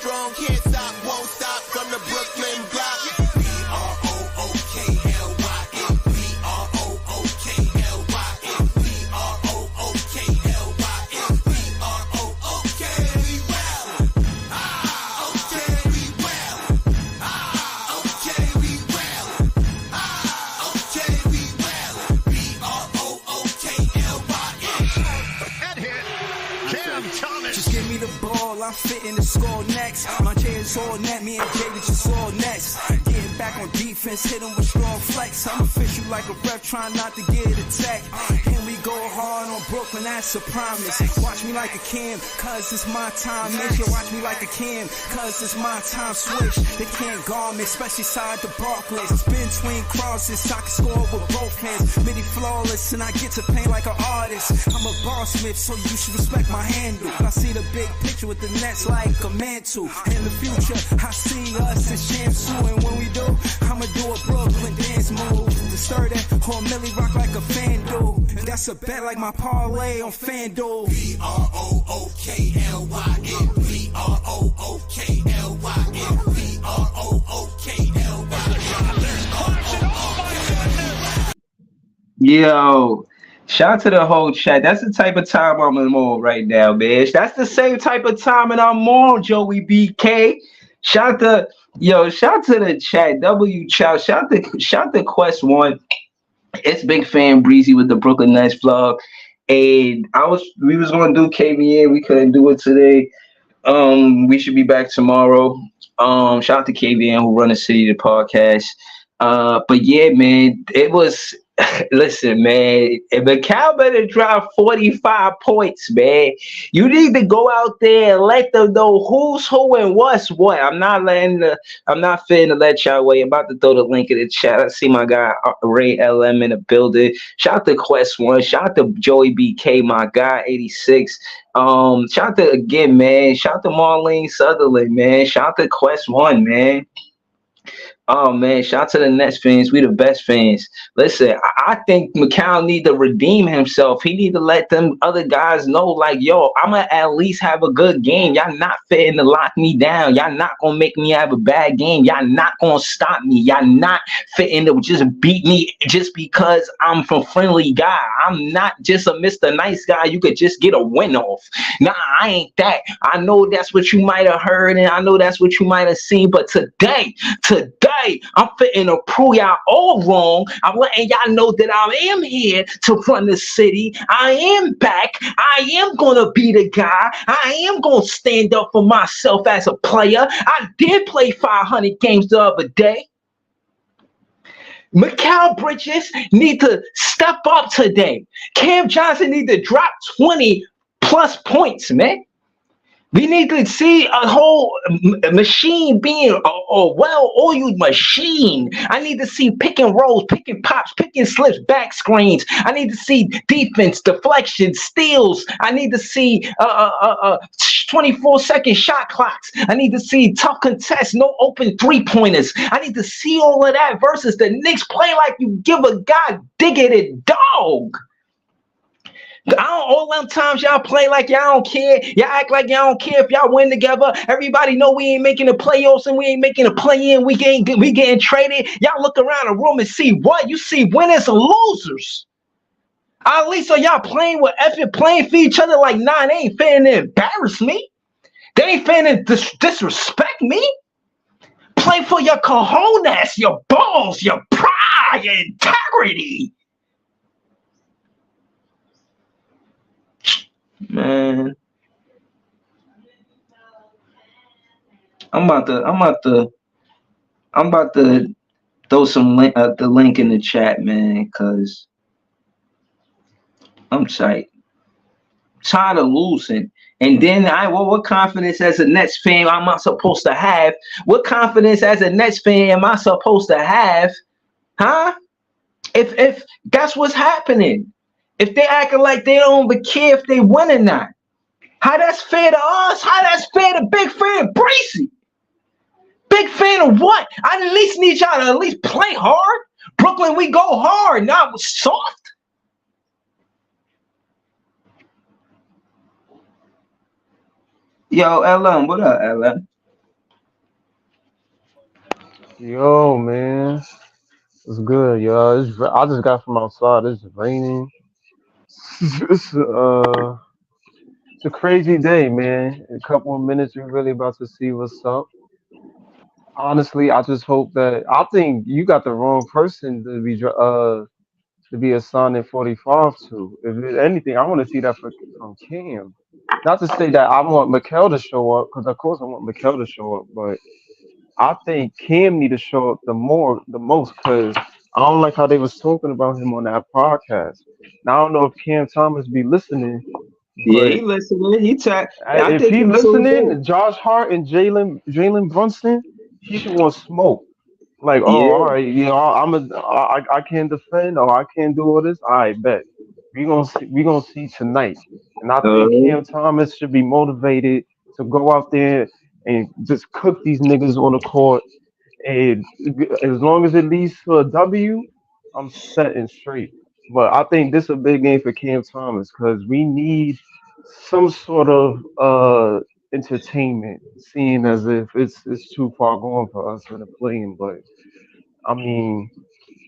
strong, can't stop, won't stop from the Brooklyn block. B-R-O-O-K-L-Y-N, B-R-O-O-K-L-Y-N, B-R-O-O-K-L-Y-N, B-R-O-O-K, we well. Okay, we well. Okay, we well. Okay, we well. B-R-O-O-K-L-Y-N. That hit. Cam Thomas. Just give me the ball, I'm fitting to score next. My J is all net, me and David just all next. Getting back on defense, hit him with strong flex. I'm official like a ref, trying not to get attacked. Can we go hard on Brooklyn? That's a promise. Watch me like a Cam, cause it's my time. Make sure watch me like a Cam, cause it's my time. Switch, they can't guard me, especially side the Barclays. Spin between crosses, I can score with both hands. Midi flawless, and I get to paint like an artist. I'm a boss smith, so you should respect my handle. I see the big picture with the Nets like a mantle. In the future, I see us as champs too, and when we do, I'ma do a Brooklyn dance move. To stir that whole Millie rock like a fan do. That's a bet like my parlay on FanDuel. B-R-O-O-K-L-Y-N, B-R-O-O-K-L-Y-N, B-R-O-O-K-L-Y-N. Yo, shout out to the whole chat. That's the type of time I'm on right now, man. That's the same type of time that I'm on, Joey BK. Shout to the chat. W Chow. Shout to Quest One. It's Big Fan Breezy with the Brooklyn Nets vlog. And we was gonna do KVN, we couldn't do it today. We should be back tomorrow. Shout out to KVN who run the City the podcast. But yeah, man, it was listen, man, if Mikal better drop 45 points, man, you need to go out there and let them know who's who and what's what. I'm not fitting to let y'all wait. I'm about to throw the link in the chat. I see my guy Ray LM in the building. Shout out to Quest One. Shout out to Joey BK, my guy 86. Shout out to again, man. Shout out to Marlene Sutherland, man. Shout out to Quest One, man. Oh man, shout out to the Nets fans. We the best fans. Listen, I think Mikal need to redeem himself. He need to let them other guys know, like, yo, I'ma at least have a good game. Y'all not fitting to lock me down. Y'all not gonna make me have a bad game. Y'all not gonna stop me. Y'all not fitting to just beat me just because I'm from friendly guy. I'm not just a Mr. Nice Guy you could just get a win off. Nah, I ain't that. I know that's what you might have heard and I know that's what you might have seen, but today, I'm fitting to prove y'all all wrong. I'm letting y'all know that I am here to run the city. I am back. I am going to be the guy. I am going to stand up for myself as a player. I did play 500 games the other day. Mikal Bridges need to step up today. Cam Johnson need to drop 20 plus points, man. We need to see a whole machine being a well-oiled machine. I need to see pick and rolls, pick and pops, pick and slips, back screens. I need to see defense, deflections, steals. I need to see 24-second shot clocks. I need to see tough contests, no open three-pointers. I need to see all of that versus the Knicks play like you give a god-diggity dog. All them times y'all play like y'all don't care. Y'all act like y'all don't care if y'all win together. Everybody know we ain't making the playoffs and we ain't making a play-in. We getting traded. Y'all look around the room and see what? You see winners and losers. At least are y'all playing with effort, playing for each other like, nah, they ain't finna to embarrass me. They ain't finna to disrespect me. Play for your cojones, your balls, your pride, your integrity. Man, I'm about to throw the link in the chat, man, cause I'm tired of losing. And then what confidence as a Nets fan am I supposed to have? What confidence as a Nets fan am I supposed to have? Huh? If that's what's happening. If they acting like they don't even care if they win or not. How that's fair to us? How that's fair to Big Fan Breezy? Big fan of what? I at least need y'all to at least play hard. Brooklyn, we go hard, not soft. Yo, LM, what up, LM? Yo, man, it's good, yo. I just got from outside. It's raining. It's it's a crazy day, man. In a couple of minutes, we're really about to see what's up. Honestly, I just hope that I think you got the wrong person to be assigned 45 to. If there's anything, I want to see that from Cam. Not to say that I want Mikal to show up, because of course I want Mikal to show up, but I think Cam need to show up the most, because I don't like how they was talking about him on that podcast. Now I don't know if Cam Thomas be listening, Yeah, but he listening. I if think he he tuned in. listening, Josh Hart and Jalen Brunson, he should want smoke. Like, oh, all Yeah. right, I can't defend, or I can't do all this. All right, bet we gonna see tonight. And I think Uh, Cam Thomas should be motivated to go out there and just cook these niggas on the court. And as long as it leads to a W, I'm set and straight. But I think this is a big game for Cam Thomas because we need some sort of entertainment, seeing as if it's too far gone for us in the playing. But I mean,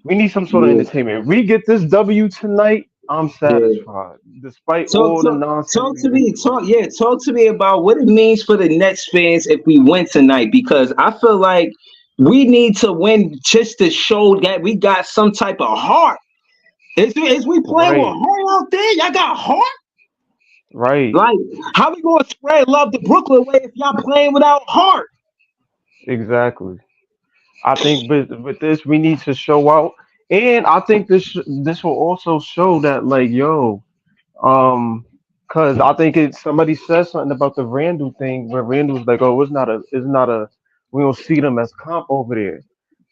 we need some sort of yeah. entertainment. If we get this W tonight, I'm Yeah. satisfied, despite Talk, all the talk, nonsense talk we've to been me. through. Talk to me about what it means for the Nets fans if we win tonight. Because I feel like we need to win just to show that we got some type of heart. Is we playing with Right, heart out there? Y'all got heart? right, Like, how we gonna spread love the Brooklyn way if y'all playing without heart? exactly. I think with this we need to show out, and I think this will also show that like yo, cause I think it somebody said something about the Randall thing where Randall's like, oh, it's not a we don't see them as comp over there.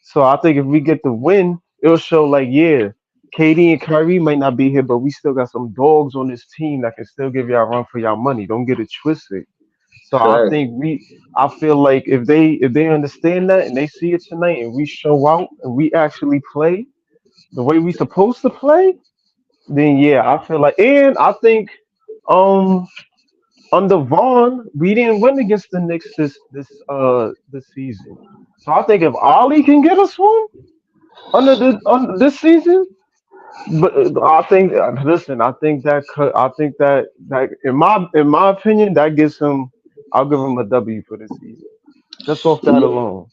So I think if we get the win, it'll show like yeah, KD and Kyrie might not be here, but we still got some dogs on this team that can still give y'all a run for y'all money. Don't get it twisted. So I feel like if they understand that and they see it tonight and we show out and we actually play the way we supposed to play, then yeah, I feel like and I think um under Vaughn we didn't win against the Knicks this season. So I think if Ollie can get us one under this season, but I think listen, I think that in my opinion that gives him I'll give him a W for this season. Just off that alone.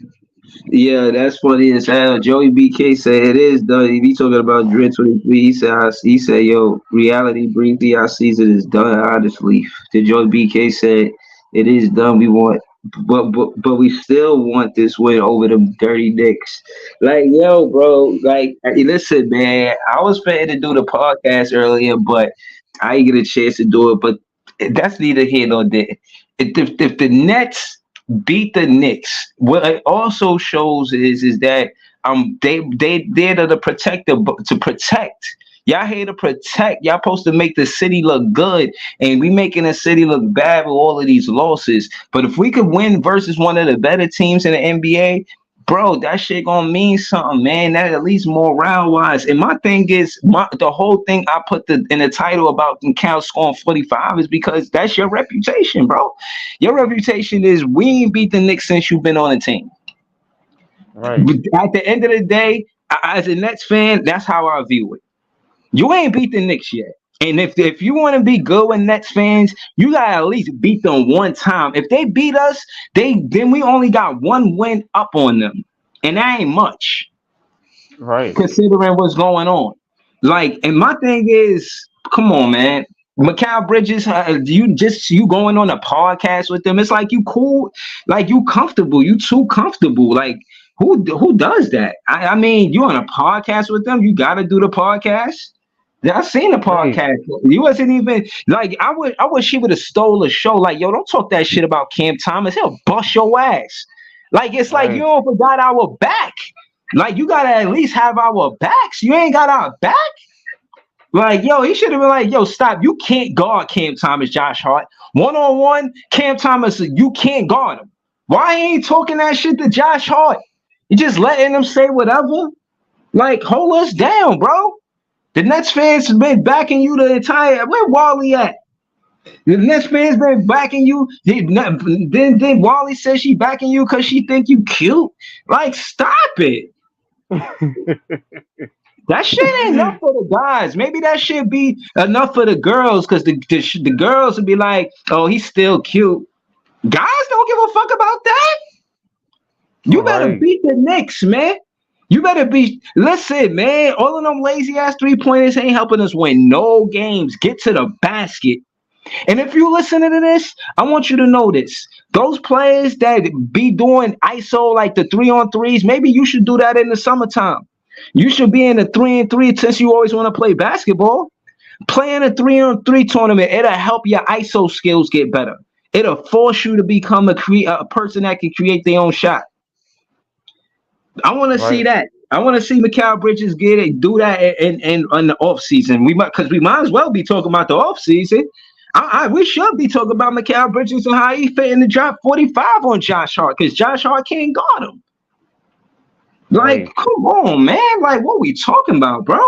Yeah, that's funny as hell. Joey BK said it is done. He be talking about Dread 23. He said, yo, reality briefly, our season is done, honestly. The Joey BK said it is done. We want but we still want this win over them dirty Knicks. Like, yo, bro, like hey, listen, man, I was planning to do the podcast earlier, but I didn't get a chance to do it. But that's neither here nor there. If the Nets beat the Knicks. What it also shows is that they're to protect to protect. Y'all here to protect. Y'all supposed to make the city look good, and we making the city look bad with all of these losses. But if we could win versus one of the better teams in the NBA, bro, that shit gonna mean something, man. That at least morale wise. And my thing is, the whole thing I put in the title about Cal scoring 45 is because that's your reputation, bro. Your reputation is we ain't beat the Knicks since you've been on the team. Right. But at the end of the day, as a Nets fan, that's how I view it. You ain't beat the Knicks yet. And if you want to be good with Nets fans, you gotta at least beat them one time. If they beat us, then we only got one win up on them, and that ain't much Right. considering what's going on. Like, and my thing is, come on, man. Mikal Bridges, you going on a podcast with them? It's like you cool, like you comfortable, you too comfortable. Like who does that? I mean, you on a podcast with them, you got to do the podcast. Yeah, I seen the Right. podcast. You wasn't even like I wish he would have stole a show. Like, yo, don't talk that shit about Cam Thomas. He'll bust your ass. Like it's like you Right. don't forgot our back. Like you gotta at least have our backs. You ain't got our back. Like, yo, he should have been like, yo, stop. You can't guard Cam Thomas, Josh Hart. One-on-one, Cam Thomas, you can't guard him. Why ain't talking that shit to Josh Hart? You just letting him say whatever? Like, hold us down, bro. The Nets fans have been backing you the entire. Where Wally at? The Nets fans been backing you. Then Wally says she backing you because she think you cute. Like, stop it. That shit ain't enough for the guys. Maybe that should be enough for the girls because the girls would be like, oh, he's still cute. Guys don't give a fuck about that. You better Right. beat the Knicks, man. You better be. Listen, man. All of them lazy ass 3-pointers ain't helping us win no games. Get to the basket. And if you listening to this, I want you to know this. Those players that be doing ISO like the 3-on-3s, maybe you should do that in the summertime. You should be in the 3-and-3 since you always want to play basketball. Playing a 3-on-3 tournament, it'll help your ISO skills get better. It'll force you to become a person that can create their own shot. I want to see Right. that. I want to see Mikal Bridges do that in the off season. We might as well be talking about the off season. We should be talking about Mikal Bridges and how he fit in the drop 45 on Josh Hart because Josh Hart can't guard him. Like, Right. come on, man. Like, what we talking about, bro?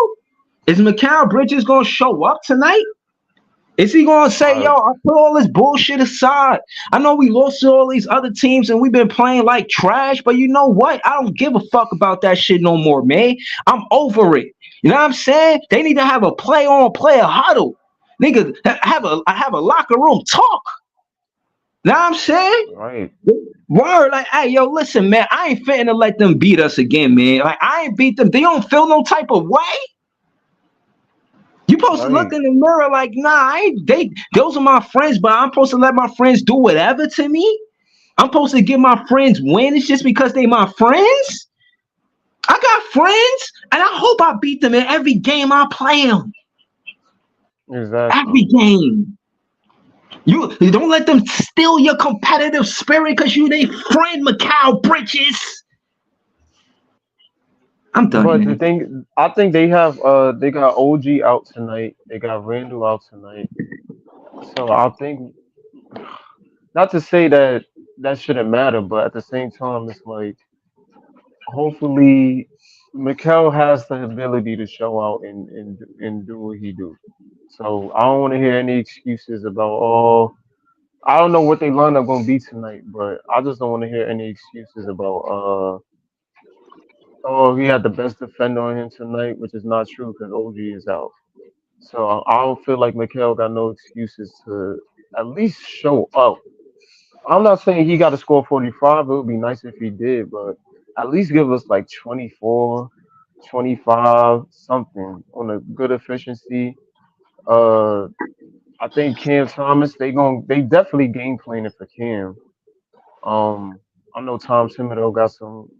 Is Mikal Bridges gonna show up tonight? Is he gonna say, yo, I put all this bullshit aside? I know we lost to all these other teams and we've been playing like trash, but you know what? I don't give a fuck about that shit no more, man. I'm over it. You know what I'm saying? They need to have a player huddle. Nigga, have a locker room talk. Know what I'm saying? Right. Word, like, hey, yo, listen, man, I ain't finna let them beat us again, man. Like, I ain't beat them. They don't feel no type of way. You supposed to look Right. in the mirror like, nah, those are my friends, but I'm supposed to let my friends do whatever to me. I'm supposed to give my friends wins just because they my friends. I got friends, and I hope I beat them in every game I play them. Exactly. Every game. You don't let them steal your competitive spirit because you they friend Mikal Bridges. I'm done, But the man. thing, I think they got OG out tonight. They got Randall out tonight. So I think, not to say that that shouldn't matter, but at the same time, it's like hopefully Mikel has the ability to show out and do what he do. So I don't want to hear any excuses about, oh, I don't know what they lineup gonna be tonight, but I just don't want to hear any excuses about oh, he had the best defender on him tonight, which is not true because OG is out. So I don't feel like Mikel got no excuses to at least show up. I'm not saying he got to score 45. It would be nice if he did, but at least give us like 24, 25, something on a good efficiency. Uh, I think Cam Thomas, they definitely game planning for Cam. I know Tom Thibodeau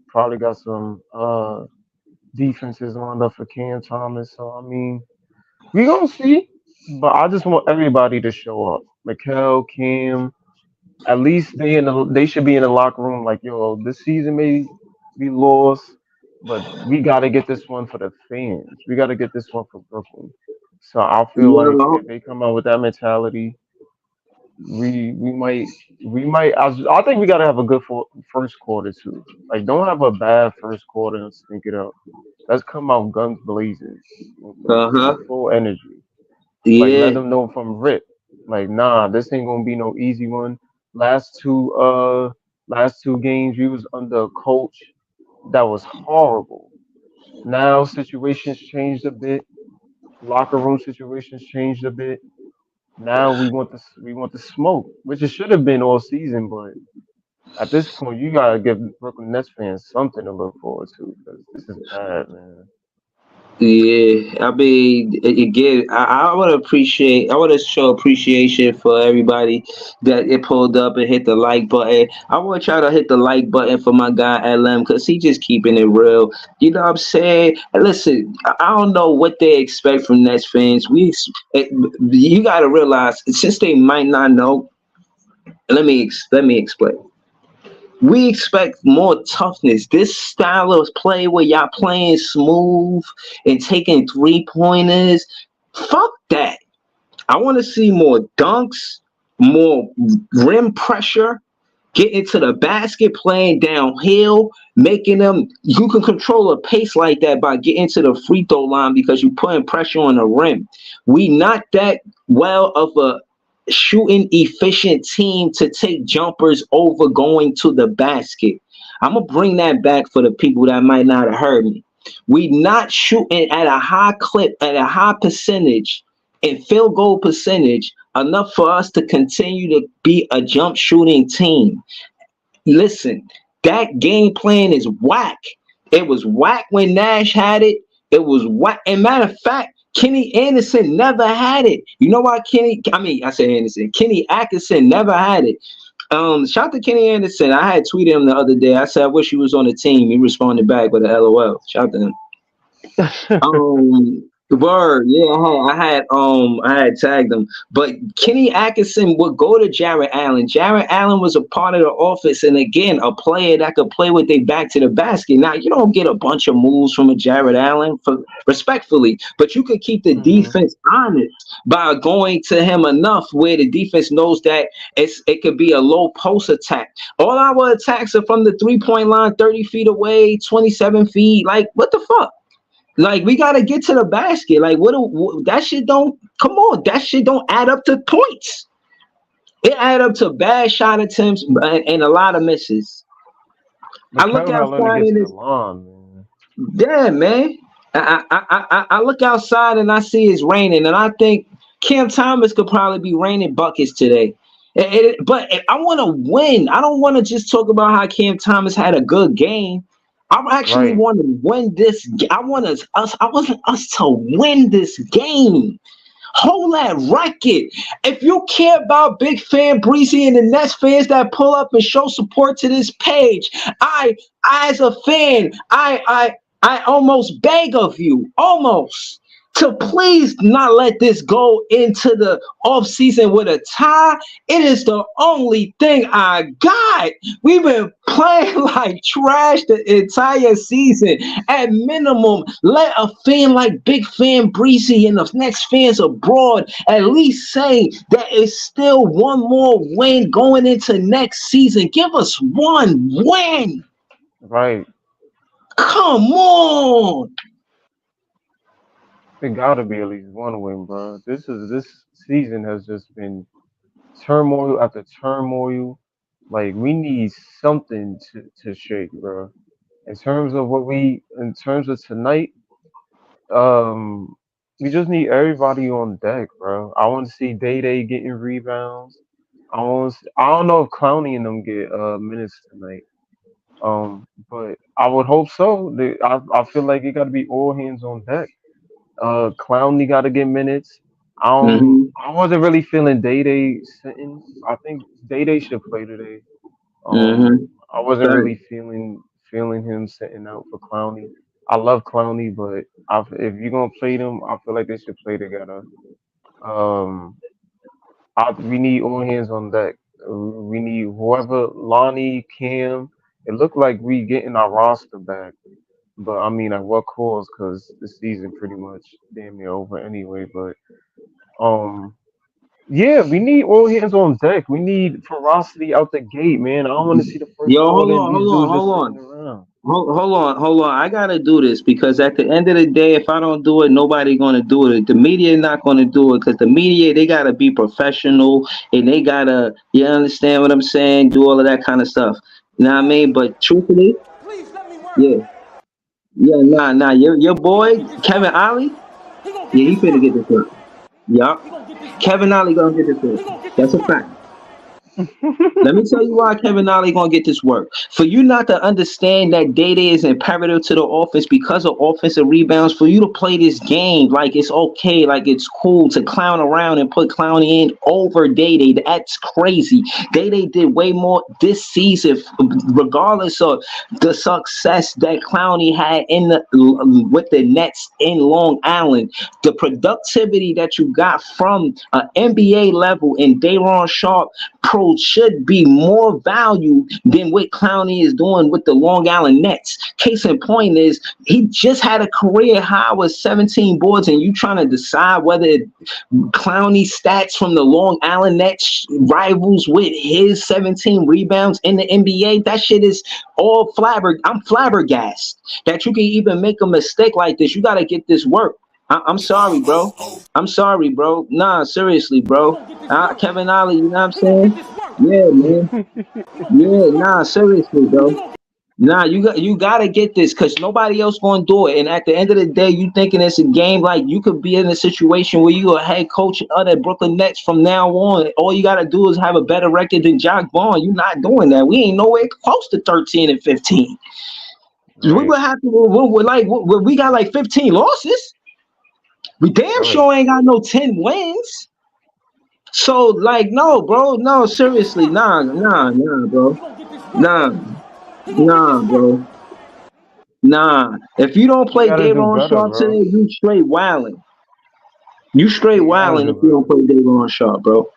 probably got some defenses lined up for Cam Thomas. So I mean, we gonna see. But I just want everybody to show up. Mikel, Cam, at least they should be in the locker room like, yo, this season may be lost, but we gotta get this one for the fans. We gotta get this one for Brooklyn. So I feel like Yo, if they come out with that mentality, we might. I think we gotta have a good first quarter too. Like, don't have a bad first quarter and stink it up. Let's come out guns blazing uh-huh. with full energy. Like, let Yeah. them know from rip. Like, nah, this ain't gonna be no easy one. Last two uh last two games we was under a coach that was horrible. Now situations changed a bit. Locker room situations changed a bit. Now we want the smoke, which it should have been all season, but at this point you gotta give Brooklyn Nets fans something to look forward to because this is bad, man. Yeah, I mean, again, I would show appreciation for everybody that it pulled up and hit the like button. I want y'all to hit the like button for my guy LM because he just keeping it real. You know what I'm saying? And listen, I don't know what they expect from Nets fans. You got to realize since they might not know. Let me explain. We expect more toughness. This style of play where y'all playing smooth and taking 3-pointers, fuck that. I want to see more dunks, more rim pressure, getting to the basket, playing downhill, making them. You can control a pace like that by getting to the free throw line because you're putting pressure on the rim. We not that well of a shooting efficient team to take jumpers over going to the basket. I'm gonna bring that back for the people that might not have heard me. We not shooting at a high clip, at a high percentage, and field goal percentage enough for us to continue to be a jump shooting team. Listen, that game plan is whack. It was whack when Nash had it. It was whack. And matter of fact, Kenny Anderson never had it. You know why I said Anderson. Kenny Atkinson never had it. Shout out to Kenny Anderson. I had tweeted him the other day. I said I wish he was on the team. He responded back with a LOL. Shout out to him. The word, yeah, I had tagged him. But Kenny Atkinson would go to Jarrett Allen. Jarrett Allen was a part of the offense, and again, a player that could play with their back to the basket. Now, you don't get a bunch of moves from a Jarrett Allen, respectfully, but you could keep the defense honest by going to him enough where the defense knows that it could be a low post attack. All our attacks are from the 3-point line, 30 feet away, 27 feet. Like, what the fuck? Like, we gotta get to the basket. Like, that shit don't come on. That shit don't add up to points. It add up to bad shot attempts and a lot of misses. I look outside and it's damn, man. I look outside and I see it's raining, and I think Cam Thomas could probably be raining buckets today. But I want to win. I don't want to just talk about how Cam Thomas had a good game. I actually want to win this. I want us to win this game. Hold that racket. If you care about Big Fan Breezy and the Nets fans that pull up and show support to this page, I as a fan, I almost beg of you, to please not let this go into the offseason with a tie. It is the only thing I got. We've been playing like trash the entire season. At minimum, let a fan like Big Fan Breezy and the next fans abroad at least say that it's still one more win going into next season. Give us one win. Right. Come on. It gotta be at least one win, bro. This season has just been turmoil after turmoil. Like, we need something to shake, bro. In terms of tonight, we just need everybody on deck, bro. I want to see Day Day getting rebounds. I don't know if Clowney and them get minutes tonight. But I would hope so. I feel like it got to be all hands on deck. Clowney got to get minutes. I wasn't really feeling Day Day sitting. I think Day Day should play today. I wasn't really feeling him sitting out for Clowney. I love Clowney, but if you're gonna play them, I feel like they should play together. Um, we need all hands on deck. We need whoever, Lonnie, Cam. It looked like we getting our roster back, but I mean, at what cost? Because the season pretty much damn near over anyway. But yeah, we need all hands on deck. We need ferocity out the gate, man. I don't want to see the first quarter and these dudes just sitting around. Hold on. I gotta do this because at the end of the day, if I don't do it, nobody gonna do it. The media not gonna do it because the media, they gotta be professional and they gotta, you understand what I'm saying? Do all of that kind of stuff. You know what I mean? But truthfully, yeah, nah. Your boy Kevin Ollie, yeah, he finna get this work. Yup, Kevin Ollie gonna get this work. That's a fact. Let me tell you why Kevin Ollie gonna get this work. For you not to understand that data is imperative to the offense because of offensive rebounds, for you to play this game like it's okay, like it's cool to clown around and put Clowney in over Day. That's crazy. Day did way more this season, regardless of the success that Clowney had with the Nets in Long Island. The productivity that you got from an NBA level in Day'Ron Sharpe Pro should be more value than what Clowney is doing with the Long Island Nets. Case in point is he just had a career high with 17 boards, and you trying to decide whether Clowney stats from the Long Island Nets rivals with his 17 rebounds in the NBA. That shit is all I'm flabbergasted that you can even make a mistake like this. You got to get this work. I'm sorry, bro. I'm sorry, bro. Nah, seriously, bro. Kevin Ollie, you know what I'm saying? Yeah, man. Yeah, nah, seriously, bro. Nah, you gotta get this because nobody else gonna do it. And at the end of the day, you thinking it's a game, like you could be in a situation where you a head coach of the Brooklyn Nets from now on. All you gotta do is have a better record than Jock Vaughn. You're not doing that. We ain't nowhere close to 13 and 15. We Right. would have to. We got like 15 losses. We damn Right. sure ain't got no 10 wins. So like, no, bro, no, seriously, nah, bro, nah, bro. Nah, if you don't He play gotta do Daron better, Sharp bro. today, you straight wildin'. You straight He gotta wildin' do if you don't better. play Daron Sharp, bro.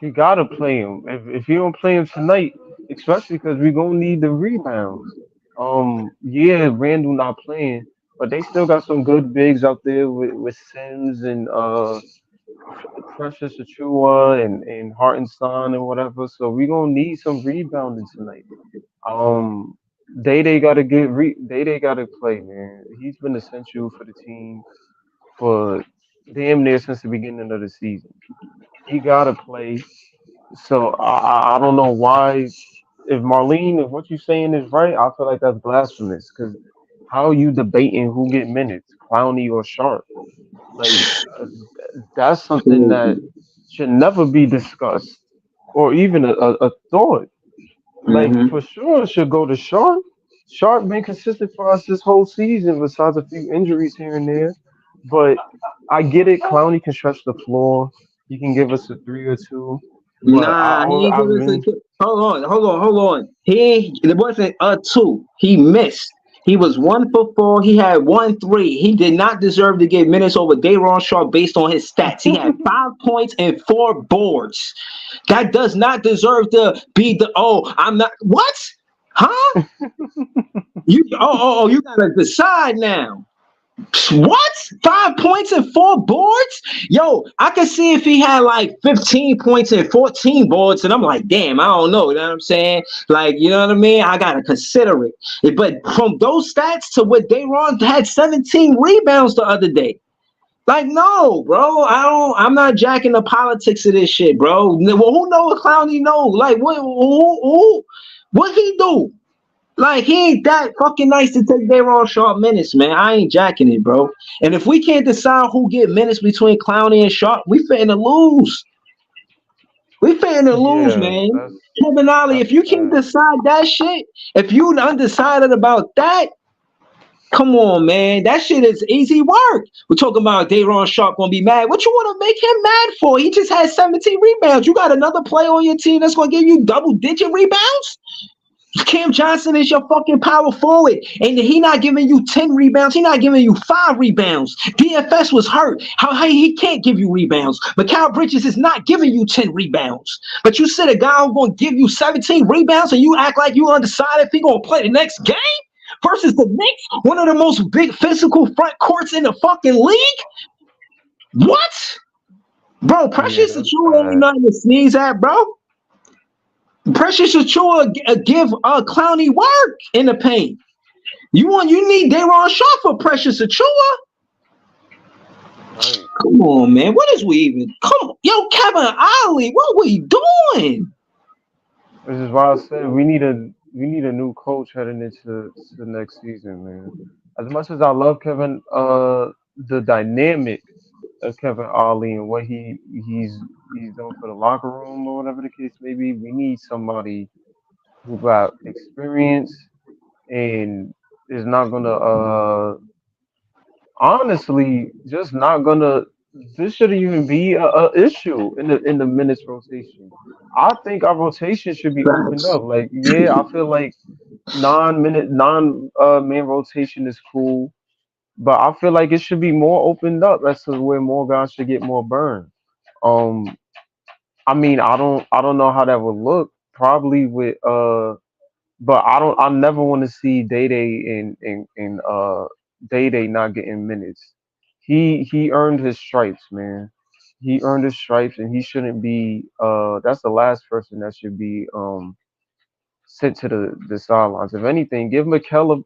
He gotta play him. If you don't play him tonight, especially because we gonna need the rebounds. Yeah, Randall not playing, but they still got some good bigs out there with Sims and Precious Achua and Hartenstein and whatever. So we gonna need some rebounding tonight. Um, Day Day gotta play, man. He's been essential for the team for damn near since the beginning of the season. He gotta play. So I don't know why. If Marlene, if what you're saying is right, I feel like that's blasphemous. Because how are you debating who get minutes, Clowney or Sharp? Like that's something that should never be discussed or even a thought. Like Mm-hmm. for sure, it should go to Sharp. Sharp been consistent for us this whole season, besides a few injuries here and there. But I get it. Clowney can stretch the floor. He can give us a three or two. But Nah, he ain't I give us a. really, Hold on. It wasn't a two. He missed. He was 1 for 4. He had 1 3. He did not deserve to get minutes over Daron Sharp based on his stats. He had 5 points and 4 boards. That does not deserve to be the. Oh, I'm not. What? Huh? You gotta decide now. What? 5 points and 4 boards? Yo, I could see if he had like 15 points and 14 boards, and I'm like, damn, I don't know. You know what I'm saying? Like, you know what I mean? I gotta consider it. But from those stats to what Dayron had 17 rebounds the other day. Like, no, bro. I'm not jacking the politics of this shit, bro. Well, who know what Clowney know? Like, what he do? Like he ain't that fucking nice to take their own Sharp minutes, man. I ain't jacking it, bro. And if we can't decide who get minutes between Clowney and Sharp, we finna lose. We finna lose, yeah, man. Kevin Ollie, if that's you can't bad. decide that shit, if you undecided about that, come on, man. That shit is easy work. We're talking about Dayron Sharp gonna be mad. What you want to make him mad for? He just had 17 rebounds. You got another player on your team that's gonna give you double-digit rebounds? Cam Johnson is your fucking power forward, and he not giving you 10 rebounds. He not giving you 5 rebounds. DFS was hurt. How he can't give you rebounds. Mikal Bridges is not giving you 10 rebounds. But you said a guy who's going to give you 17 rebounds, and you act like you undecided if he going to play the next game versus the Knicks, one of the most big physical front courts in the fucking league. What, bro? Yeah, Precious that's Achua ain't bad. nothing to sneeze at, bro. Precious Achua give Clowney work in the paint. You need Daron Sharp for Precious Achua. Right. Come on, man. What is we even? Come on, yo, Kevin Ollie, what we doing? This is why I said we need a new coach heading into to the next season, man. As much as I love Kevin, the dynamic of Kevin Ollie and what he's doing for the locker room or whatever the case may be, we need somebody who got experience and is not gonna honestly just not gonna this shouldn't even be a issue in the minutes rotation. I think our rotation should be opened Facts. up. Like, yeah, I feel like non man rotation is cool, but I feel like it should be more opened up as to where more guys should get more burn. Um, I mean, I don't know how that would look. Probably with but I never want to see Day Day and Day Day not getting minutes. He earned his stripes, man. He earned his stripes, and he shouldn't be. That's the last person that should be sent to the sidelines. If anything, give Mikal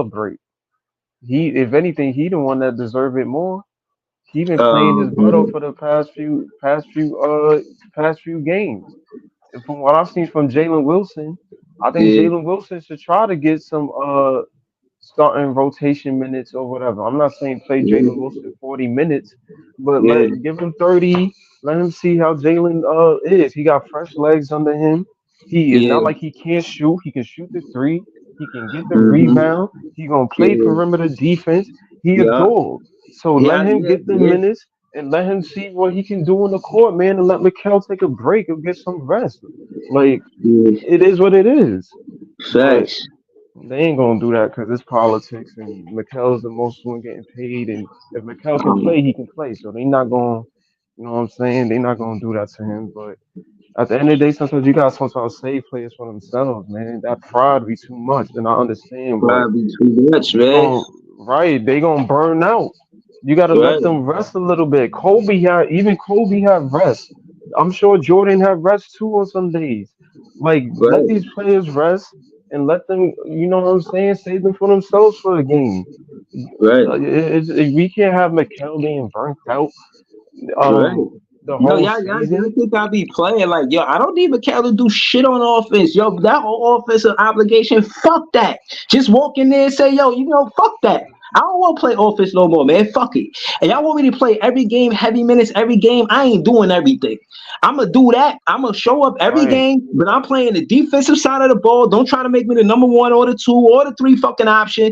a break. if anything, he the one that deserve it more. He been playing his butt off Um, for the past few games. And from what I've seen from Jalen Wilson, I think yeah, Jalen Wilson should try to get some starting rotation minutes or whatever. I'm not saying play Jalen yeah, Wilson 40 minutes, but yeah, give him 30. Let him see how Jalen is. He got fresh legs under him. He is yeah. not like he can't shoot. He can shoot the three. He can get the Mm-hmm. rebound. He gonna play Yeah, perimeter defense. He a yeah, dog. So let yeah, him yeah, get the yeah. minutes and let him see what he can do in the court, man. And let Mikal take a break and get some rest. Like Yeah. it is what it is. But Facts. they ain't gonna do that because it's politics, and Mikel's the most one getting paid. And if Mikel can play, he can play. So they not gonna, you know what I'm saying? They not gonna do that to him. But at the end of the day, sometimes you gotta sometimes save players for themselves, man. That pride be too much, and I understand, but Probably too much, they man. gon' right, they gonna burn out. You gotta let Right, them rest a little bit. Kobe had rest. I'm sure Jordan had rest too on some days. Like let right, these players rest and let them, you know what I'm saying, save them for themselves for the game. right, We can't have McHale being burnt out right. the Yo, whole y'all season. think I be playing like, yo, I don't need Mikal to do shit on offense. Yo, that whole offensive obligation, fuck that. Just walk in there and say, yo, fuck that. I don't want to play offense no more, man. Fuck it. And y'all want me to play every game, heavy minutes, every game. I ain't doing everything. I'm going to do that. I'm going to show up every Right, game, but I'm playing the defensive side of the ball. Don't try to make me the number one or the two or the three fucking option.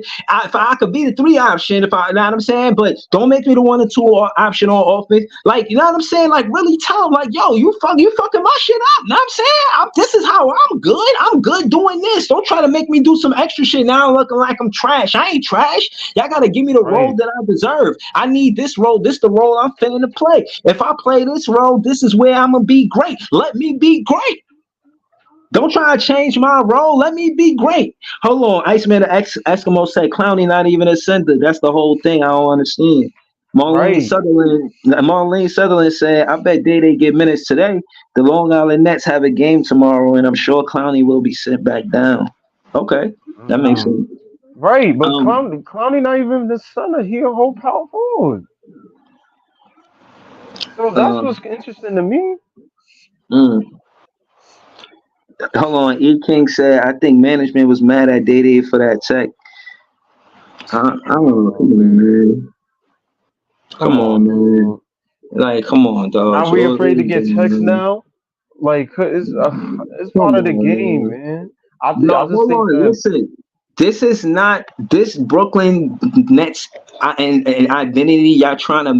If I could be the three option, if I, you know what I'm saying? But don't make me the one or two option on offense. Like, you know what I'm saying? Like, really tell them, like, yo, you fucking my shit up. You know what I'm saying? This is how I'm good. I'm good doing this. Don't try to make me do some extra shit now looking like I'm trash. I ain't trash. Y'all got to give me the role right, that I deserve. I need this role. This the role I'm finna to play. If I play this role, this is where I'm going to be great. Let me be great. Don't try to change my role. Let me be great. Hold on. Iceman the Eskimo said Clowney not even a center. That's the whole thing. I don't understand. right. Marlene Sutherland said, I bet they get minutes today. The Long Island Nets have a game tomorrow, and I'm sure Clowney will be sent back down. Okay. That makes Mm. sense. Right, but Um, Clowney not even the center. He a whole power forward. So that's um, what's interesting to me. mm. Hold on. E King said, I think management was mad at Day for that check. I don't know. Oh man, come Come on, on, man. dog. Like, come on, dog. Now we So, afraid to get checks now. Like it's part come of the on, game, man. man. I No, just hold think on. that Listen, this is not this Brooklyn Nets and identity y'all trying to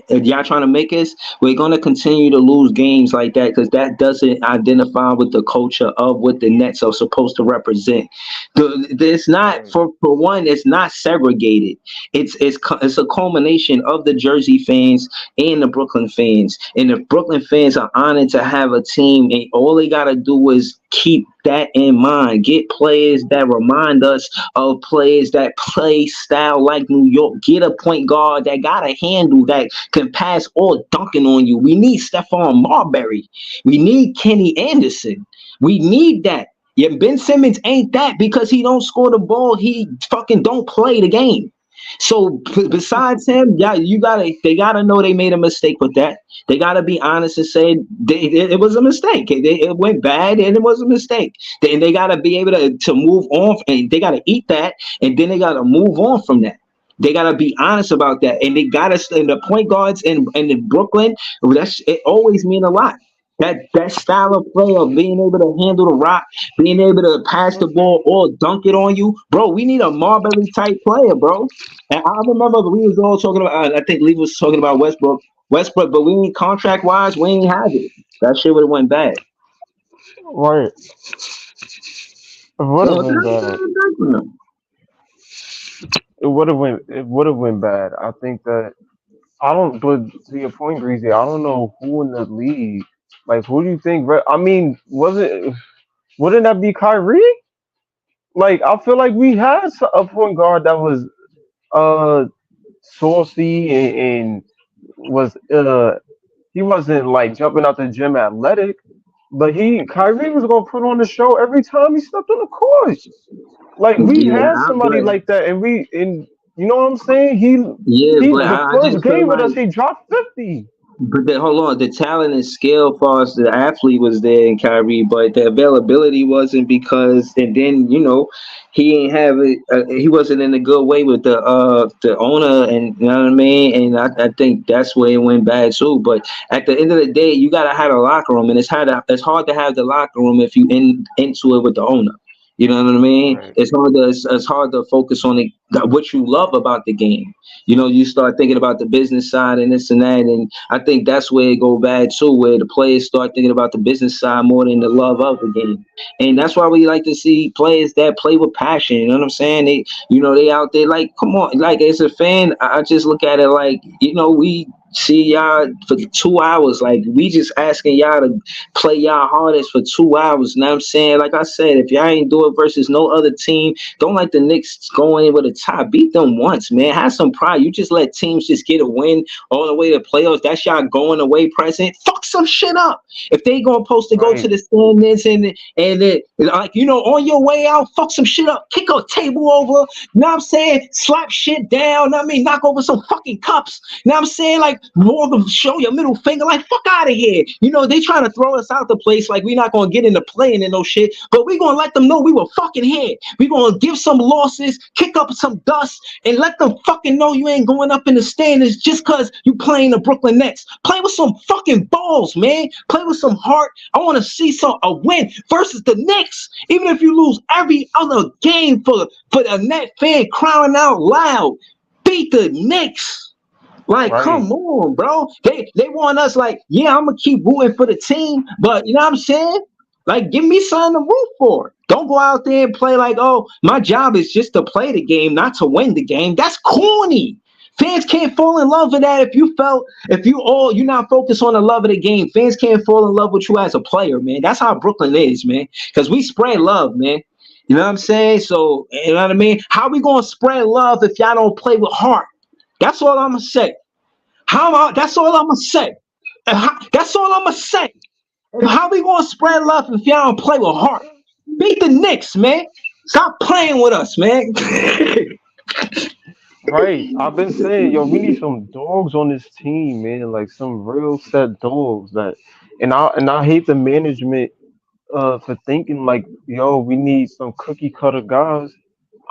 y'all trying to make us. We're gonna continue to lose games like that because that doesn't identify with the culture of what the Nets are supposed to represent. It's not right, for one. It's not segregated. It's a culmination of the Jersey fans and the Brooklyn fans. And the Brooklyn fans are honored to have a team, and all they gotta do is keep that in mind. Get players that remind us of players that play style like New York. Get a point guard that got a handle that can pass or dunking on you. We need Stephon Marbury. We need Kenny Anderson. We need that. Yeah, Ben Simmons ain't that because he don't score the ball. He fucking don't play the game. So besides him, yeah, they gotta know they made a mistake with that. They gotta be honest and say it was a mistake. It went bad and it was a mistake. They gotta be able to move on and they gotta eat that and then they gotta move on from that. They gotta be honest about that, and they gotta. And the point guards in Brooklyn, that's it. Always mean a lot. That style of play of being able to handle the rock, being able to pass the ball or dunk it on you, bro. We need a Marbury type player, bro. And I remember we was all talking about. I think Lee was talking about Westbrook, but we ain't contract wise, we ain't have it. That shit would have went bad. right. It would have So been bad. It would have went bad. I think that I don't. But to your point, Greasy, I don't know who in the league. Like, who do you think? I mean, wouldn't that be Kyrie? Like, I feel like we had a point guard that was uh saucy and was he wasn't like jumping out the gym athletic, but Kyrie was gonna put on the show every time he stepped on the court. Like we Yeah, had somebody like that, and You know what I'm saying? Yeah, He but the I first just feel game with like us, he dropped 50. hold on, the talent and skill for us, the athlete was there in Kyrie, but the availability wasn't because, and then he ain't have it. He wasn't in a good way with the owner, and you know what I mean. And I think that's where it went bad too. But at the end of the day, you gotta have a locker room, and it's hard to have the locker room if you into it with the owner. You know what I mean? Right. It's hard to focus on what you love about the game. You start thinking about the business side and this and that, and I think that's where it go bad too, where the players start thinking about the business side more than the love of the game. And that's why we like to see players that play with passion. You know what I'm saying? They out there like, come on, like as a fan, I just look at it like, we see y'all for 2 hours. Like we just asking y'all to play y'all hardest for 2 hours. You know what I'm saying? Like I said, if y'all ain't do it versus no other team, don't let the Knicks go in with a tie. Beat them once, man. Have some pride. You just let teams just get a win all the way to playoffs. That's y'all going away present. Fuck some shit up. If they gonna supposed to go to Right. the standings and it, like on your way out, fuck some shit up. Kick a table over. You know what I'm saying? Slap shit down. I mean, knock over some fucking cups. You know what I'm saying? Like Morgan, show your middle finger. Like fuck out of here. They trying to throw us out the place. Like we not gonna get into playing and no shit. But we gonna let them know we were fucking here. We gonna give some losses, kick up some dust, and let them fucking know you ain't going up in the standings just cause you playing the Brooklyn Nets. Play with some fucking balls, man. Play with some heart. I want to see a win versus the Knicks. Even if you lose every other game for the net fan crying out loud, beat the Knicks. Like, Right. come on, bro. They want us like, yeah, I'm gonna keep rooting for the team, but you know what I'm saying? Like, give me something to root for. Don't go out there and play like, oh, my job is just to play the game, not to win the game. That's corny. Fans can't fall in love with that you're not focused on the love of the game. Fans can't fall in love with you as a player, man. That's how Brooklyn is, man. Because we spread love, man. You know what I'm saying? So, you know what I mean? How we gonna spread love if y'all don't play with heart? That's all I'm gonna say. That's all I'm gonna say. That's all I'm gonna say. How we gonna spread love if y'all don't play with heart? Beat the Knicks, man. Stop playing with us, man. Right. I've been saying, yo, we need some dogs on this team, man. Like some real set dogs that and I hate the management for thinking like, yo, we need some cookie cutter guys.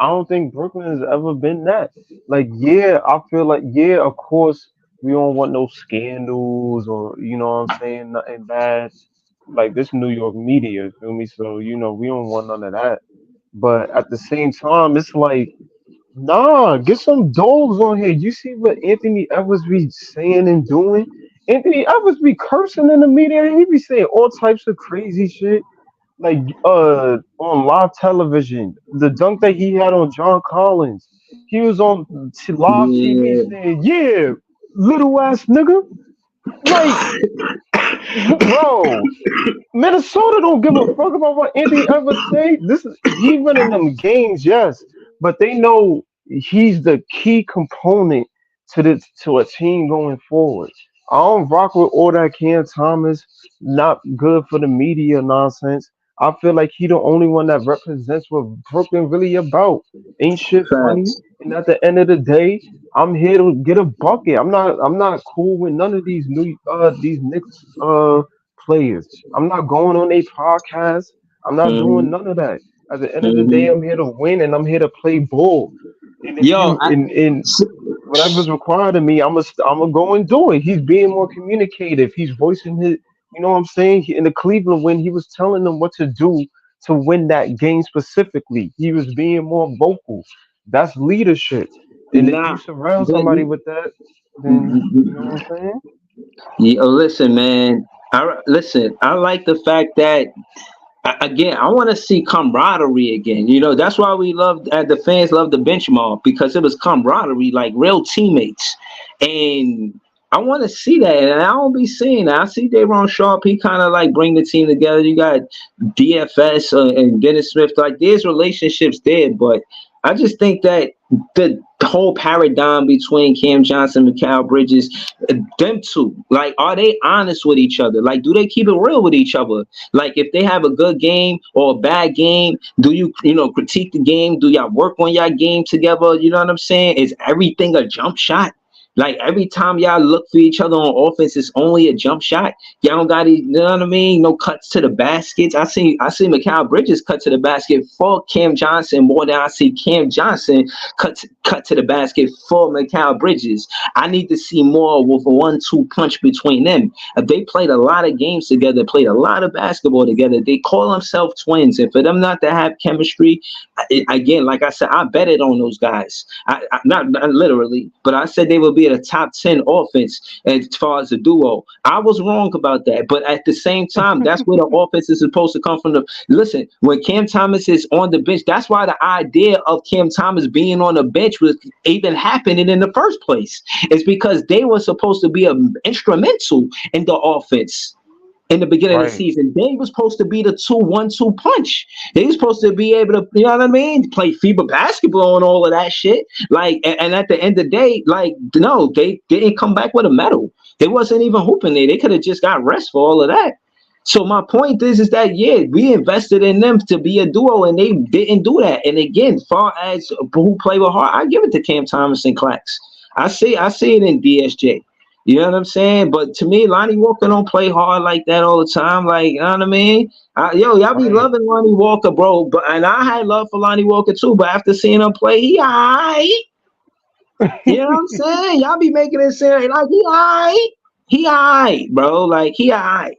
I don't think Brooklyn has ever been that. Like, yeah, I feel like, yeah, of course, we don't want no scandals or, you know what I'm saying, nothing bad. Like, this New York media, feel me? So, we don't want none of that. But at the same time, it's like, nah, get some dogs on here. You see what Anthony Edwards be saying and doing? Anthony Edwards be cursing in the media. He be saying all types of crazy shit like on live television, the dunk that he had on John Collins, he was on live TV Yeah. saying, "Yeah, little ass nigga." Like, bro, Minnesota don't give a fuck about what Anthony ever say. This is he running them games, yes, but they know he's the key component to a team going forward. I don't rock with all that Cam Thomas, not good for the media nonsense. I feel like he the only one that represents what Brooklyn really about. Ain't shit funny. Facts. And at the end of the day, I'm here to get a bucket. I'm not cool with none of these Knicks players. I'm not going on a podcast. I'm not doing Mhm. none of that. At the end of the day, Mhm. I'm here to win and I'm here to play ball. And if Yo, you in whatever's required of me, I'm gonna go and do it. He's being more communicative. He's voicing his, you know what I'm saying? In the Cleveland win, he was telling them what to do to win that game specifically. He was being more vocal. That's leadership. And if you nah, surround but somebody with that, then you know what I'm saying? listen, man. Listen. I like the fact that again, I want to see camaraderie again. That's why we love the fans love the benchmark because it was camaraderie, like real teammates. And I want to see that, and I don't be seeing that. I see Daron Sharp. He kind of like bring the team together. You got DFS and Dennis Smith. Like there's relationships there, but I just think that the whole paradigm between Cam Johnson and Mikal Bridges, them two, like, are they honest with each other? Like, do they keep it real with each other? Like, if they have a good game or a bad game, do you critique the game? Do y'all work on y'all game together? You know what I'm saying? Is everything a jump shot? Like, every time y'all look for each other on offense, it's only a jump shot. Y'all don't got you know what I mean? No cuts to the baskets. I see Mikal Bridges cut to the basket for Cam Johnson more than I see Cam Johnson cut to the basket for Mikal Bridges. I need to see more with a 1-2 punch between them. They played a lot of games together, played a lot of basketball together. They call themselves twins, and for them not to have chemistry, again, like I said, I betted on those guys. Not literally, but I said they would be a top 10 offense as far as a duo. I was wrong about that, but at the same time, that's where the offense is supposed to come from. Listen, when Cam Thomas is on the bench, that's why the idea of Cam Thomas being on the bench was even happening in the first place. It's because they were supposed to be instrumental in the offense. In the beginning of the season, they were supposed to be the 2-1-2 punch. They were supposed to be able to, you know what I mean, play FIBA basketball and all of that shit. Like, and at the end of the day, like, no, they didn't come back with a medal. They wasn't even hooping there. They could have just got rest for all of that. So my point is that, yeah, we invested in them to be a duo, and they didn't do that. And again, far as who play with heart, I give it to Cam Thomas and Clax. I see it in DSJ. You know what I'm saying? But to me, Lonnie Walker don't play hard like that all the time. Like, you know what I mean? Y'all be loving Lonnie Walker, bro. And I had love for Lonnie Walker too. But after seeing him play, he alright. You know what I'm saying? Y'all be making it sound like he alright. He alright, bro. Like, he alright.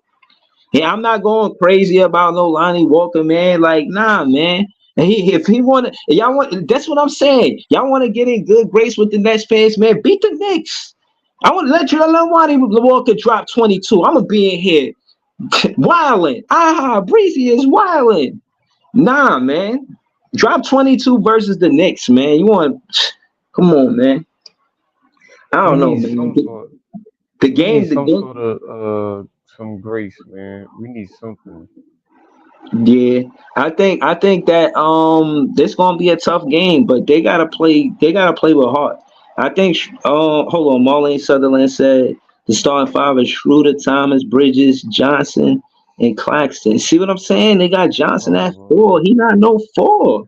Yeah, I'm not going crazy about no Lonnie Walker, man. Like, nah, man. And if he y'all want, that's what I'm saying. Y'all want to get in good grace with the Nets fans, man. Beat the Knicks. I want to let Lonnie Walker drop 22. I'm going to be in here wilding. Breezy is wilding. Nah, man. Drop 22 versus the Knicks, man. You want come on, man. I don't know, man. Some grace, man. We need something. Yeah, I think that this gonna be a tough game, but they gotta play with heart. I think hold on, Marlene Sutherland said the starting five is Schroeder, Thomas, Bridges, Johnson, and Claxton. See what I'm saying? They got Johnson at 4. He not no 4.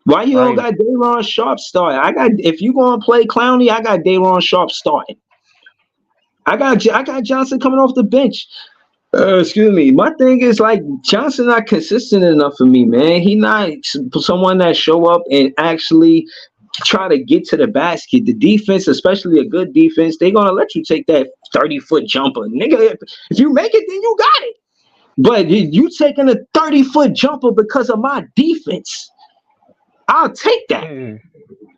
Why you don't got Day'Ron Sharp starting? If you gonna play Clowney, I got Day'Ron Sharp starting. I got Johnson coming off the bench. Excuse me. My thing is, like, Johnson not consistent enough for me, man. He not someone that show up and actually try to get to the basket. The defense, especially a good defense, they're gonna let you take that 30-foot jumper. Nigga, if you make it, then you got it. But you taking a 30-foot jumper because of my defense, I'll take that. You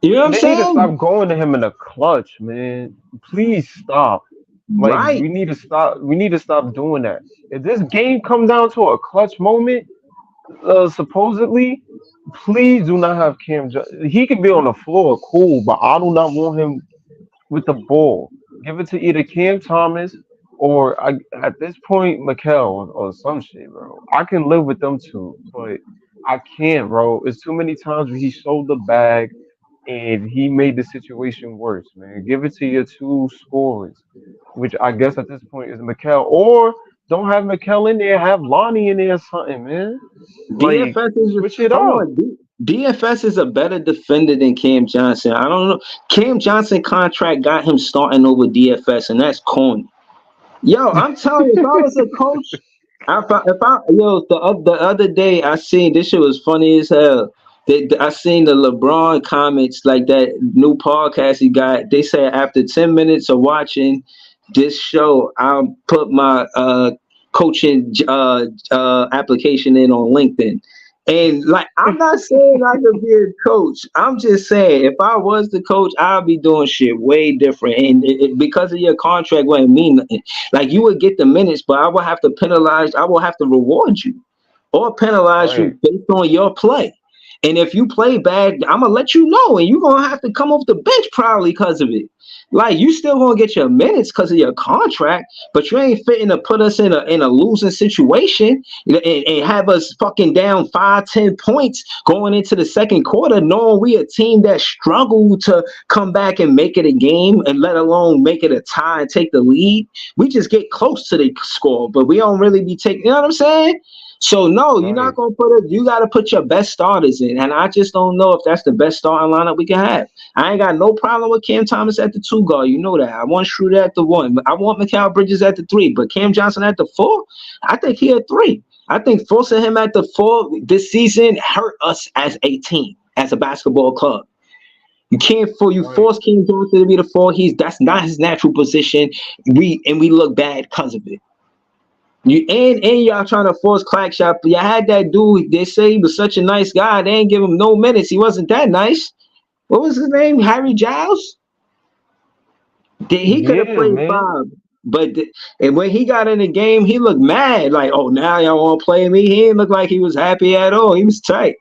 know what I'm saying? They need to stop going to him in the clutch, man. Please stop. Like, we need to stop doing that. If this game comes down to a clutch moment, supposedly, please do not have Cam. He can be on the floor, cool, but I do not want him with the ball. Give it to either Cam Thomas or at this point, Mikal or some shit, bro. I can live with them two, but I can't, bro. It's too many times where he sold the bag and he made the situation worse, man. Give it to your two scorers, which I guess at this point is Mikal, or don't have Mikal in there, have Lonnie in there or something, man. Like, switch it up. DFS is a better defender than Cam Johnson. I don't know. Cam Johnson contract got him starting over DFS, and that's corny. Yo, I'm telling you, if I was a coach, the other day I seen this shit was funny as hell. I seen the LeBron comments, like that new podcast he got. They said after 10 minutes of watching this show, I'll put my coaching application in on LinkedIn. And like, I'm not saying I could be a coach. I'm just saying if I was the coach, I'd be doing shit way different. And because of your contract wouldn't mean nothing. Like, you would get the minutes, but I would have to penalize. I will have to reward you or penalize you based on your play. And if you play bad, I'm gonna let you know, and you're gonna have to come off the bench probably because of it. Like you still gonna get your minutes because of your contract, but you ain't fitting to put us in a losing situation and have us fucking down 5-10 points going into the second quarter, knowing we a team that struggled to come back and make it a game, and let alone make it a tie and take the lead. We just get close to the score, but we don't really be taking. You know what I'm saying? So no, you're not Right. gonna put it. You got to put your best starters in, and I just don't know if that's the best starting lineup we can have. I ain't got no problem with Cam Thomas at the 2 guard. You know that. I want Schroeder at the 1. I want Mikal Bridges at the 3, but Cam Johnson at the 4. I think he at 3. I think forcing him at the 4 this season hurt us as a team, as a basketball club. You Right. force Cam Johnson to be the 4. That's not his natural position. We look bad because of it. And y'all trying to force Clack Shot. But y'all had that dude. They say he was such a nice guy. They ain't give him no minutes. He wasn't that nice. What was his name? Harry Giles. He could have Yeah, played man. 5, but and when he got in the game, he looked mad. Like, oh, now y'all want to play me? He didn't look like he was happy at all. He was tight.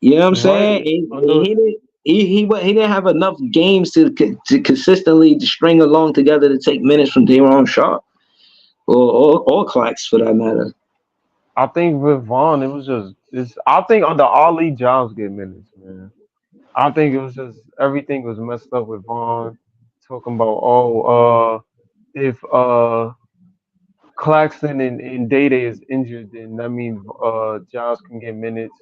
You know what I'm saying? Right. And he didn't. He didn't have enough games to consistently string along together to take minutes from Daron Sharp or Clax for that matter. I think with Vaughn, it was just it's. I think under Ali Giles get minutes, man. I think it was just everything was messed up with Vaughn. Talking about if Claxton and Day Day is injured, then that means Giles can get minutes.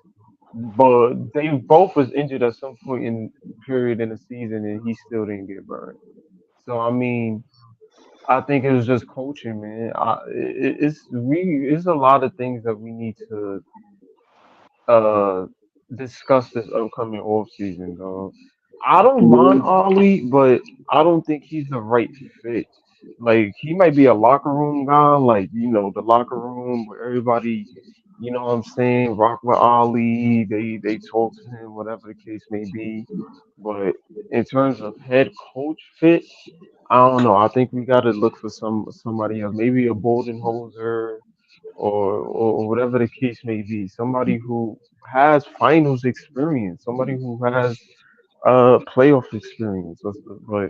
But they both was injured at some point in period in the season, and he still didn't get burned. So I mean, I think it was just coaching, man. It's a lot of things that we need to uh discuss this upcoming off season, though. I don't mind Ollie, but I don't think he's the right fit. Like he might be a locker room guy, like the locker room where everybody, what I'm saying, rock with Ollie. They talk to him, whatever the case may be. But in terms of head coach fit, I don't know. I think we got to look for somebody else, maybe a Boldenholzer or whatever the case may be. Somebody who has finals experience, somebody who has playoff experience, but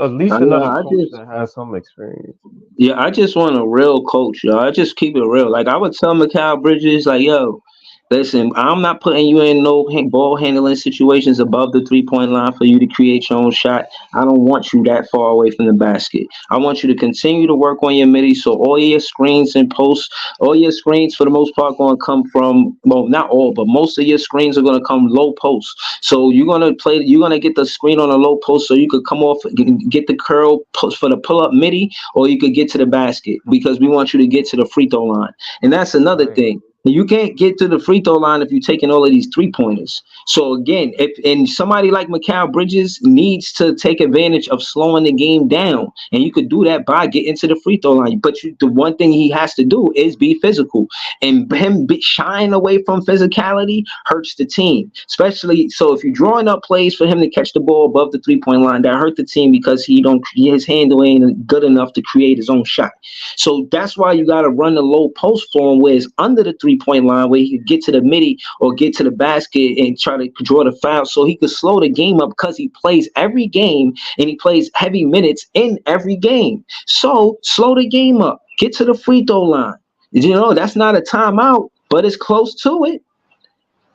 at least another I coach just that has some experience. Yeah, I just want a real coach, yo. I just keep it real. Like I would tell Mikal Bridges, like, yo, listen, I'm not putting you in no ball handling situations above the 3 point line for you to create your own shot. I don't want you that far away from the basket. I want you to continue to work on your midi. So all your screens and posts, all your screens for the most part going to come from, well, not all, but most of your screens are going to come low post. So you're going to get the screen on a low post so you could come off, get the curl post for the pull up midi, or you could get to the basket because we want you to get to the free throw line. And that's another Right. thing. You can't get to the free throw line if you're taking all of these 3 pointers. So again, if somebody like Mikal Bridges needs to take advantage of slowing the game down, and you could do that by getting to the free throw line. But the one thing he has to do is be physical, and him shying away from physicality hurts the team. Especially so if you're drawing up plays for him to catch the ball above the 3 point line, that hurt the team because his handle ain't good enough to create his own shot. So that's why you got to run the low post for him where it's under the 3 point line where he could get to the midi or get to the basket and try to draw the foul so he could slow the game up because he plays every game and he plays heavy minutes in every game. So slow the game up. Get to the free throw line. That's not a timeout, but it's close to it.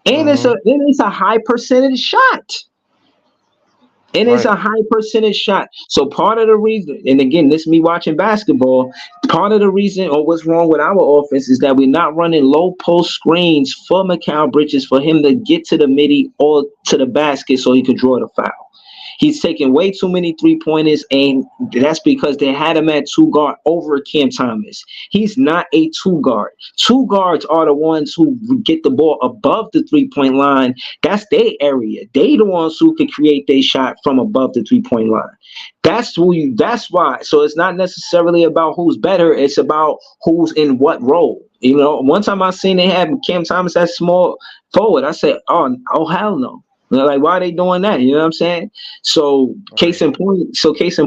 And Hmm. it's a high percentage shot. And it's Right. a high percentage shot. So part of the reason, and again, this is me watching basketball, part of the reason or what's wrong with our offense is that we're not running low post screens for Mikal Bridges for him to get to the midi or to the basket so he could draw the foul. He's taking way too many 3 pointers, and that's because they had him at 2 guard over Cam Thomas. He's not a 2 guard. 2 guards are the ones who get the ball above the 3 point line. That's their area. They the ones who can create their shot from above the 3 point line. That's why. So it's not necessarily about who's better, it's about who's in what role. One time I seen they had Cam Thomas at small forward. I said, oh hell no. Like, why are they doing that? You know what I'm saying? So case Right. in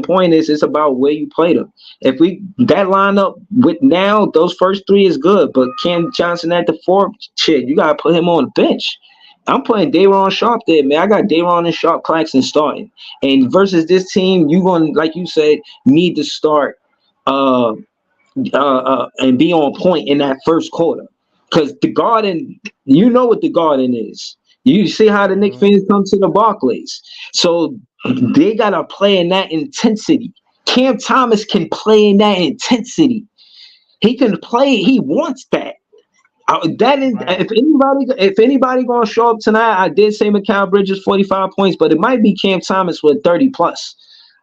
point is it's about where you play them. If that lineup with now, those first 3 is good, but Cam Johnson at the 4, shit, you gotta put him on the bench. I'm putting Dayron Sharp there, man. I got Dayron and Sharp Claxton starting. And versus this team, you going to, like you said, need to start uh and be on point in that first quarter. Because the Garden, you know what the Garden is. You see how the Knicks Mhm. fans come to the Barclays. So they gotta play in that intensity. Cam Thomas can play in that intensity. He can play, he wants that. That is, Right. if anybody gonna show up tonight, I did say Mikal Bridges 45 points, but it might be Cam Thomas with 30 plus.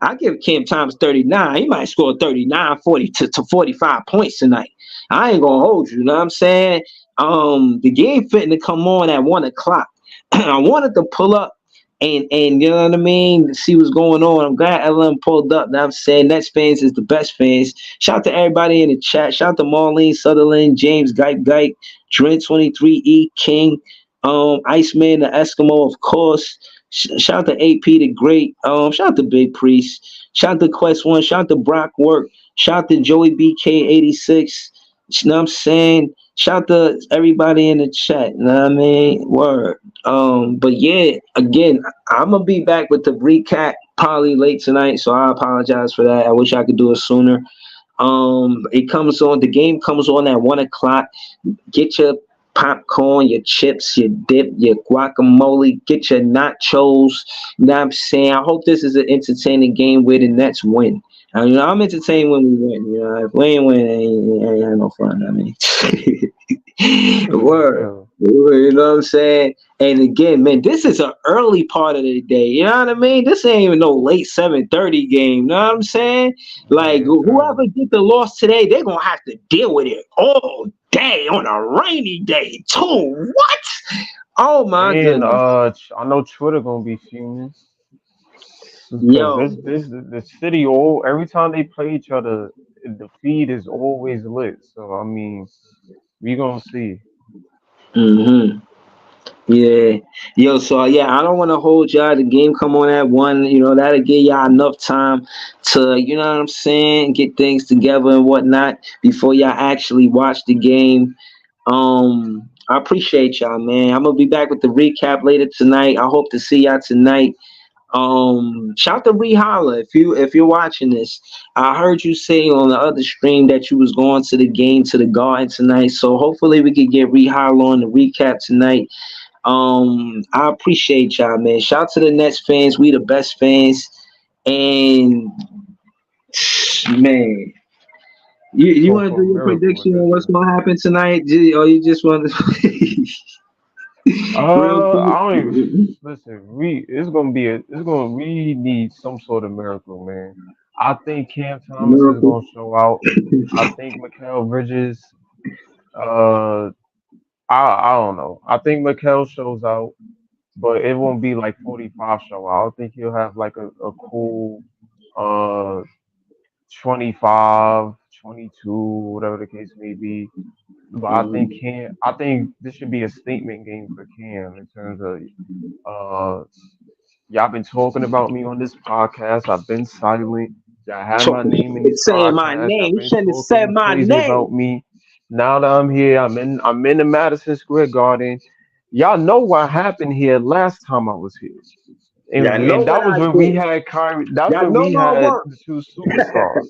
I give Cam Thomas 39. He might score 39, 40 to 45 points tonight. I ain't gonna hold you, know what I'm saying? The game fitting to come on at 1 o'clock. I wanted to pull up and you know what I mean, see what's going on. I'm glad LM pulled up. Now I'm saying Nets fans is the best fans. Shout out to everybody in the chat. Shout out to Marlene Sutherland, James Gike, Trent 23E King, Iceman the Eskimo, of course. Shout out to AP the Great. Shout out to Big Priest. Shout out to Quest One. Shout out to Brock Work. Shout out to Joey BK86. You know what I'm saying? Shout out to everybody in the chat. You know what I mean? Word. But yeah, again, I'm gonna be back with the recap probably late tonight, so I apologize for that. I wish I could do it sooner. It comes on. The game comes on at 1 o'clock. Get your popcorn, your chips, your dip, your guacamole. Get your nachos. You know what I'm saying? I hope this is an entertaining game where the Nets win. You know, I'm entertained when we win. You know, if we ain't win, ain't had no fun. I mean, word. Yeah. You know what I'm saying? And again, man, this is an early part of the day. You know what I mean? This ain't even no late 7:30 game. You know what I'm saying? Like Mhm. whoever get the loss today, they're gonna have to deal with it all day on a rainy day too. What? Oh my And goodness. I know Twitter gonna be fuming because Yo. the city all every time they play each other, the feed is always lit. So I mean, we gonna see. Mm-hmm. Yeah. Yo, so yeah, I don't want to hold y'all. The game come on at 1. You know, that'll give y'all enough time to, you know what I'm saying, get things together and whatnot before y'all actually watch the game. I appreciate y'all, man. I'm gonna be back with the recap later tonight. I hope to see y'all tonight. Shout to Reholla if you're watching this. I heard you say on the other stream that you was going to the game to the Garden tonight. So hopefully we could get Reholla on the recap tonight. I appreciate y'all, man. Shout out to the Nets fans. We the best fans. And man, you Hope want to for a do your miracle with prediction this on what's one. gonna happen tonight, or you just want to real I don't even quick? listen. We need some sort of miracle, man. I think Cam Thomas is Miracle. gonna show out. I think Mikal Bridges. Uh, I don't know. I think Mikal shows out, but it won't be like 45 show out. I think he'll have like a cool uh 25, 22, whatever the case may be. But I think this should be a statement game for Cam in terms of uh y'all been talking about me on this podcast. I've been silent. Y'all had my name in these It's saying my podcasts. Y'all name. You been shouldn't have said talking my crazy name. about me. Now that I'm here, I'm in the Madison Square Garden. Y'all know what happened here last time I was here. Y'all know And what that was I when we did. had Kyrie. That's Y'all when know we my had work. the two superstars,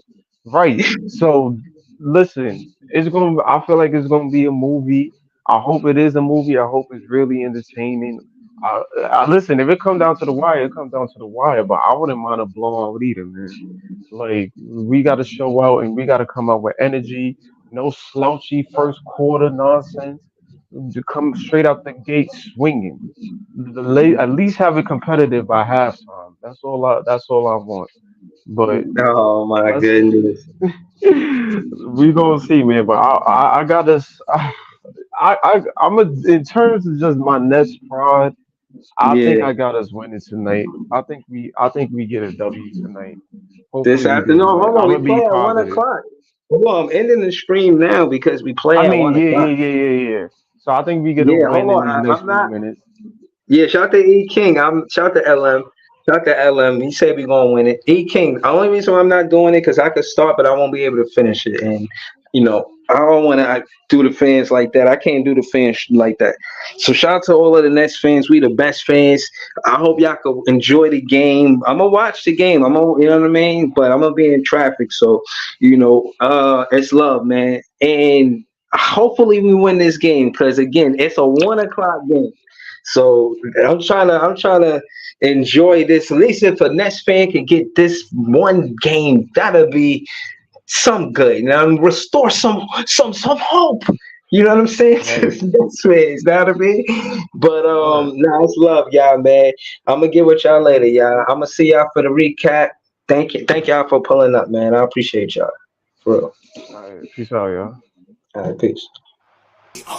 right? So listen, it's gonna. I feel like it's gonna be a movie. I hope it is a movie. I hope it's really entertaining. Listen, if it comes down to the wire, it comes down to the wire. But I wouldn't mind a blowout either, man. Like we got to show out and we got to come out with energy. No slouchy first quarter nonsense. To come straight out the gate swinging at least have it competitive by halftime. That's all I want. But Oh my let's goodness. we gonna see, man. But I got us. I'm in terms of just my Nets pride. I think Yeah. I got us winning tonight. I think we get a W tonight. This Hopefully we afternoon. can do it. Hold on. I'm We gonna play be at one positive. o'clock. Hold on. I'm ending the stream now because we I play at mean, one yeah, o'clock. yeah, yeah, yeah, yeah. So I think we get a Yeah, win hold in on. these next I'm few not. minutes. Yeah, shout to E King. I'm shout to LM. Shout to LM. He said we gonna win it. E King. The only reason why I'm not doing it because I could start, but I won't be able to finish it. And I don't want to do the fans like that. I can't do the fans like that. So shout out to all of the Nets fans. We the best fans. I hope y'all can enjoy the game. I'm gonna watch the game. You know what I mean? But I'm gonna be in traffic. So, it's love, man. And hopefully we win this game because again, it's a 1 o'clock game. So I'm trying to enjoy this. At least if a Nets fan can get this one game, that'll be some good. Now restore some hope. You know what I'm saying? To Hey, the Nets fans, know what I mean? But word. it's love, y'all, man. I'm gonna get with y'all later, y'all. I'm gonna see y'all for the recap. Thank y'all for pulling up, man. I appreciate y'all. For real. All right, peace out, y'all. All right, peace. Brooklyne,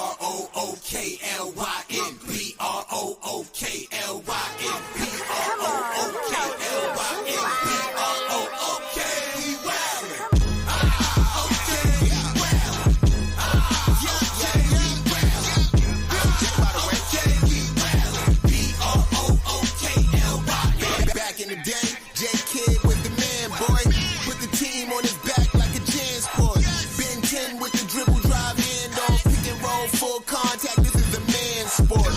Brooklyne, we wildin'. Back in the day, J Kid was the man, boy. Put the team on his back like a transport. Ben 10 with the dribble drive handoff, pick and roll, full contact. This is a man's sport.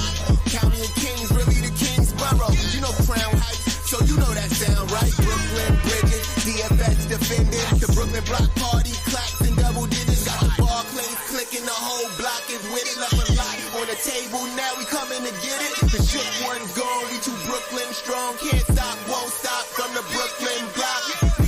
County of Kings, really the Kingsborough. You know Crown Heights, so you know that sound right. Brooklyn Bridges, DFS defenders, the Brooklyn Block Party, clacks and double digits. Got the Barclays clicking, the whole block is with it. Left a lot on the table, now we coming to get it. The shook one's gone, we too Brooklyn strong. Can't stop, won't stop from the Brooklyn block. Brooklyne,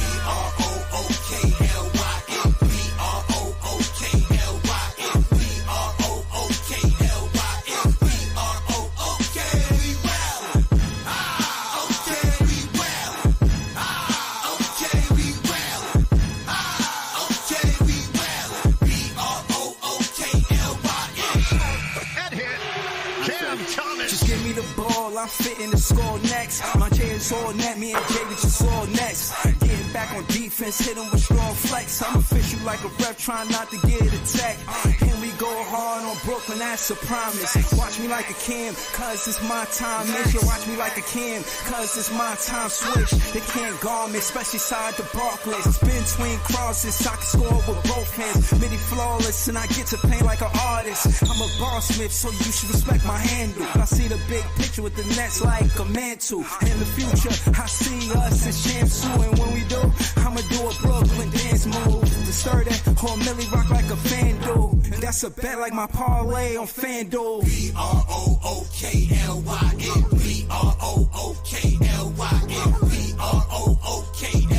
And hit. Cam Thomas. Just give me the ball, I'm fitting to score next. My J is all net, me and Jada just all next. Getting back on defense, hit him with strong flex. I'm official like a ref, trying not to get attacked. And we go hard on Brooklyn, that's a promise. Watch me like a Cam, cause it's my time. Make sure watch me like a Cam, cause it's my time. Switch, they can't guard me, especially side the Barclays. Spin between crosses, I can score with both hands. Midi flawless, and I get to play like an artist. I'm a boss smith, so you should respect my handle. I see the big picture with the Nets like a mantle. In the future, I see us as champs too. And when we do, I'ma do a Brooklyn dance move. To stir that whole Millie rock like a fan do. That's a bet like my parlay on FanDuel. Brooklyne.